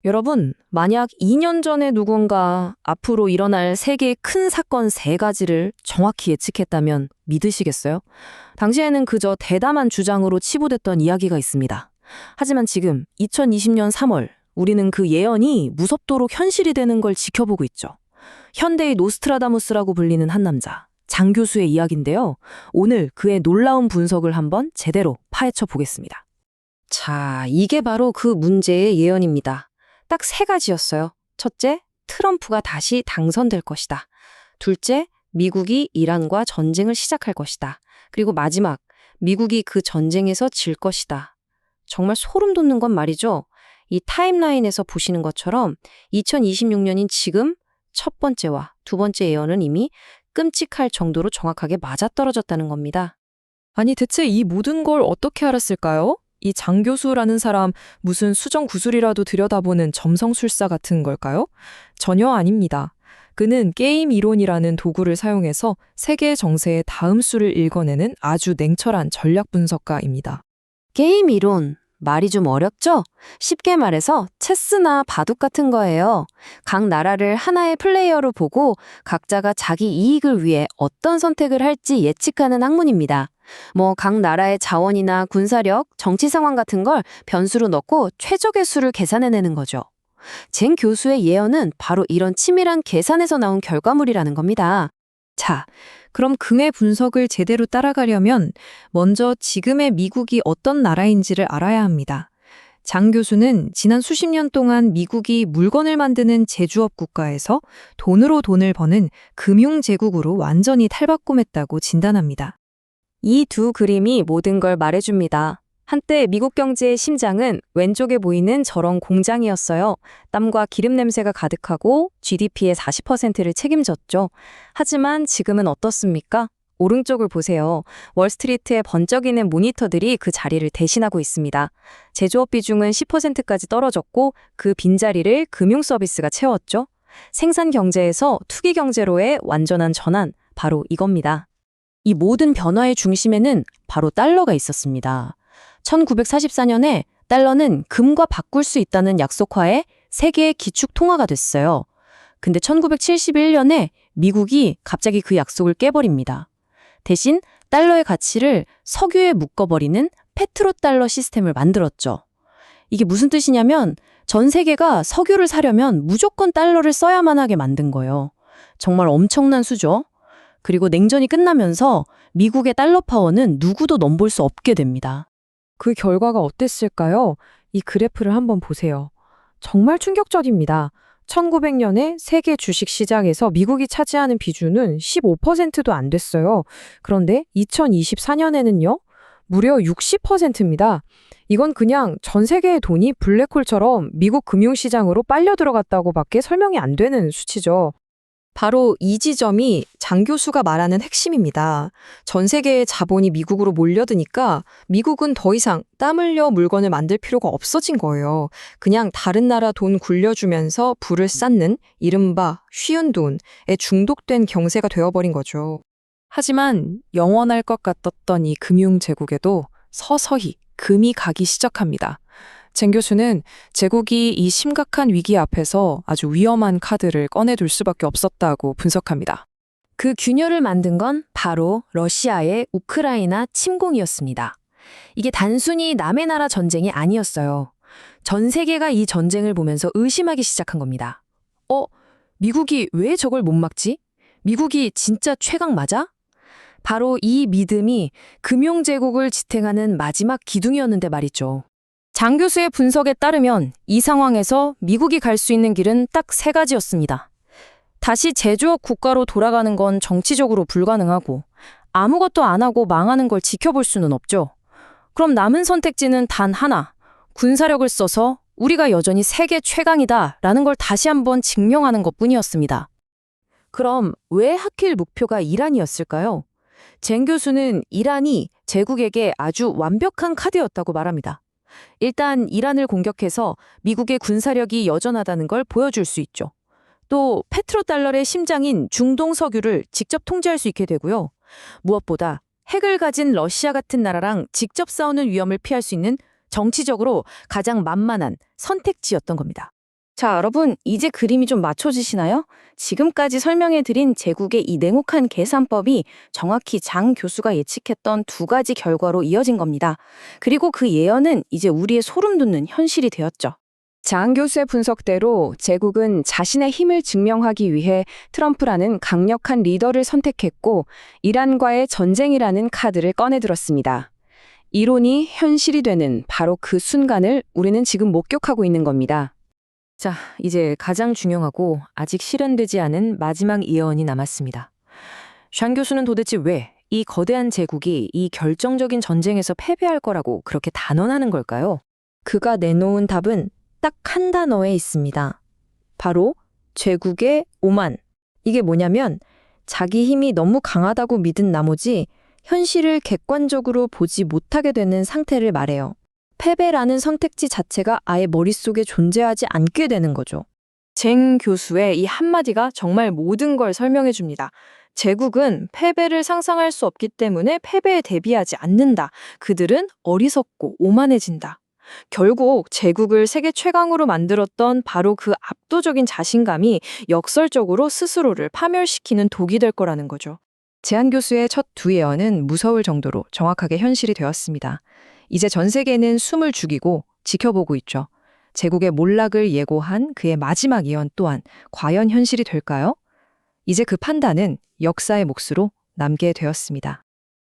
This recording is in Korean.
여러분, 만약 2년 전에 누군가 앞으로 일어날 세계의 큰 사건 3가지를 정확히 예측했다면 믿으시겠어요? 당시에는 그저 대담한 주장으로 치부됐던 이야기가 있습니다. 하지만 지금 2020년 3월, 우리는 그 예언이 무섭도록 현실이 되는 걸 지켜보고 있죠. 현대의 노스트라다무스라고 불리는 한 남자, 장 교수의 이야기인데요. 오늘 그의 놀라운 분석을 한번 제대로 파헤쳐 보겠습니다. 자, 이게 바로 그 문제의 예언입니다. 딱 3가지였어요. 첫째, 트럼프가 다시 당선될 것이다. 둘째, 미국이 이란과 전쟁을 시작할 것이다. 그리고 마지막, 미국이 그 전쟁에서 질 것이다. 정말 소름 돋는 건 말이죠. 이 타임라인에서 보시는 것처럼 2026년인 지금 첫 번째와 두 번째 예언은 이미 끔찍할 정도로 정확하게 맞아떨어졌다는 겁니다. 아니, 대체 이 모든 걸 어떻게 알았을까요? 이 장 교수라는 사람 무슨 수정 구술이라도 들여다보는 점성술사 같은 걸까요? 전혀 아닙니다. 그는 게임 이론이라는 도구를 사용해서 세계 정세의 다음 수를 읽어내는 아주 냉철한 전략 분석가입니다. 게임 이론, 말이 좀 어렵죠? 쉽게 말해서 체스나 바둑 같은 거예요. 각 나라를 하나의 플레이어로 보고 각자가 자기 이익을 위해 어떤 선택을 할지 예측하는 학문입니다. 각 나라의 자원이나 군사력, 정치 상황 같은 걸 변수로 넣고 최적의 수를 계산해내는 거죠. 젠 교수의 예언은 바로 이런 치밀한 계산에서 나온 결과물이라는 겁니다. 자, 그럼 그의 분석을 제대로 따라가려면 먼저 지금의 미국이 어떤 나라인지를 알아야 합니다. 장 교수는 지난 수십 년 동안 미국이 물건을 만드는 제조업 국가에서 돈으로 돈을 버는 금융제국으로 완전히 탈바꿈했다고 진단합니다. 이 두 그림이 모든 걸 말해줍니다. 한때 미국 경제의 심장은 왼쪽에 보이는 저런 공장이었어요. 땀과 기름 냄새가 가득하고 GDP의 40%를 책임졌죠. 하지만 지금은 어떻습니까? 오른쪽을 보세요. 월스트리트의 번쩍이는 모니터들이 그 자리를 대신하고 있습니다. 제조업 비중은 10%까지 떨어졌고 그 빈자리를 금융 서비스가 채웠죠. 생산 경제에서 투기 경제로의 완전한 전환, 바로 이겁니다. 이 모든 변화의 중심에는 바로 달러가 있었습니다. 1944년에 달러는 금과 바꿀 수 있다는 약속하에 세계의 기축 통화가 됐어요. 근데 1971년에 미국이 갑자기 그 약속을 깨버립니다. 대신 달러의 가치를 석유에 묶어버리는 페트로달러 시스템을 만들었죠. 이게 무슨 뜻이냐면 전 세계가 석유를 사려면 무조건 달러를 써야만 하게 만든 거예요. 정말 엄청난 수죠. 그리고 냉전이 끝나면서 미국의 달러 파워는 누구도 넘볼 수 없게 됩니다. 그 결과가 어땠을까요? 이 그래프를 한번 보세요. 정말 충격적입니다. 1900년에 세계 주식시장에서 미국이 차지하는 비중은 15%도 안 됐어요. 그런데 2024년에는요, 무려 60%입니다. 이건 그냥 전 세계의 돈이 블랙홀처럼 미국 금융시장으로 빨려 들어갔다고밖에 설명이 안 되는 수치죠. 바로 이 지점이 장 교수가 말하는 핵심입니다. 전 세계의 자본이 미국으로 몰려드니까 미국은 더 이상 땀 흘려 물건을 만들 필요가 없어진 거예요. 그냥 다른 나라 돈 굴려주면서 부를 쌓는 이른바 쉬운 돈에 중독된 경세가 되어버린 거죠. 하지만 영원할 것 같았던 이 금융제국에도 서서히 금이 가기 시작합니다. 젠 교수는 제국이 이 심각한 위기 앞에서 아주 위험한 카드를 꺼내둘 수밖에 없었다고 분석합니다. 그 균열을 만든 건 바로 러시아의 우크라이나 침공이었습니다. 이게 단순히 남의 나라 전쟁이 아니었어요. 전 세계가 이 전쟁을 보면서 의심하기 시작한 겁니다. 미국이 왜 저걸 못 막지? 미국이 진짜 최강 맞아? 바로 이 믿음이 금융제국을 지탱하는 마지막 기둥이었는데 말이죠. 장 교수의 분석에 따르면 이 상황에서 미국이 갈 수 있는 길은 딱 3가지였습니다. 다시 제조업 국가로 돌아가는 건 정치적으로 불가능하고 아무것도 안 하고 망하는 걸 지켜볼 수는 없죠. 그럼 남은 선택지는 단 하나, 군사력을 써서 우리가 여전히 세계 최강이다라는 걸 다시 한번 증명하는 것뿐이었습니다. 그럼 왜 하필 목표가 이란이었을까요? 젠 교수는 이란이 제국에게 아주 완벽한 카드였다고 말합니다. 일단 이란을 공격해서 미국의 군사력이 여전하다는 걸 보여줄 수 있죠. 또 페트로달러의 심장인 중동 석유를 직접 통제할 수 있게 되고요. 무엇보다 핵을 가진 러시아 같은 나라랑 직접 싸우는 위험을 피할 수 있는 정치적으로 가장 만만한 선택지였던 겁니다. 자, 여러분, 이제 그림이 좀 맞춰지시나요? 지금까지 설명해드린 제국의 이 냉혹한 계산법이 정확히 장 교수가 예측했던 두 가지 결과로 이어진 겁니다. 그리고 그 예언은 이제 우리의 소름 돋는 현실이 되었죠. 장 교수의 분석대로 제국은 자신의 힘을 증명하기 위해 트럼프라는 강력한 리더를 선택했고 이란과의 전쟁이라는 카드를 꺼내들었습니다. 이론이 현실이 되는 바로 그 순간을 우리는 지금 목격하고 있는 겁니다. 자, 이제 가장 중요하고 아직 실현되지 않은 마지막 예언이 남았습니다. 샹 교수는 도대체 왜 이 거대한 제국이 이 결정적인 전쟁에서 패배할 거라고 그렇게 단언하는 걸까요? 그가 내놓은 답은 딱 한 단어에 있습니다. 바로 제국의 오만. 이게 뭐냐면 자기 힘이 너무 강하다고 믿은 나머지 현실을 객관적으로 보지 못하게 되는 상태를 말해요. 패배라는 선택지 자체가 아예 머릿속에 존재하지 않게 되는 거죠. 쟁 교수의 이 한마디가 정말 모든 걸 설명해 줍니다. 제국은 패배를 상상할 수 없기 때문에 패배에 대비하지 않는다. 그들은 어리석고 오만해진다. 결국 제국을 세계 최강으로 만들었던 바로 그 압도적인 자신감이 역설적으로 스스로를 파멸시키는 독이 될 거라는 거죠. 제한 교수의 첫 두 예언은 무서울 정도로 정확하게 현실이 되었습니다. 이제 전 세계는 숨을 죽이고 지켜보고 있죠. 제국의 몰락을 예고한 그의 마지막 예언 또한 과연 현실이 될까요? 이제 그 판단은 역사의 몫으로 남게 되었습니다.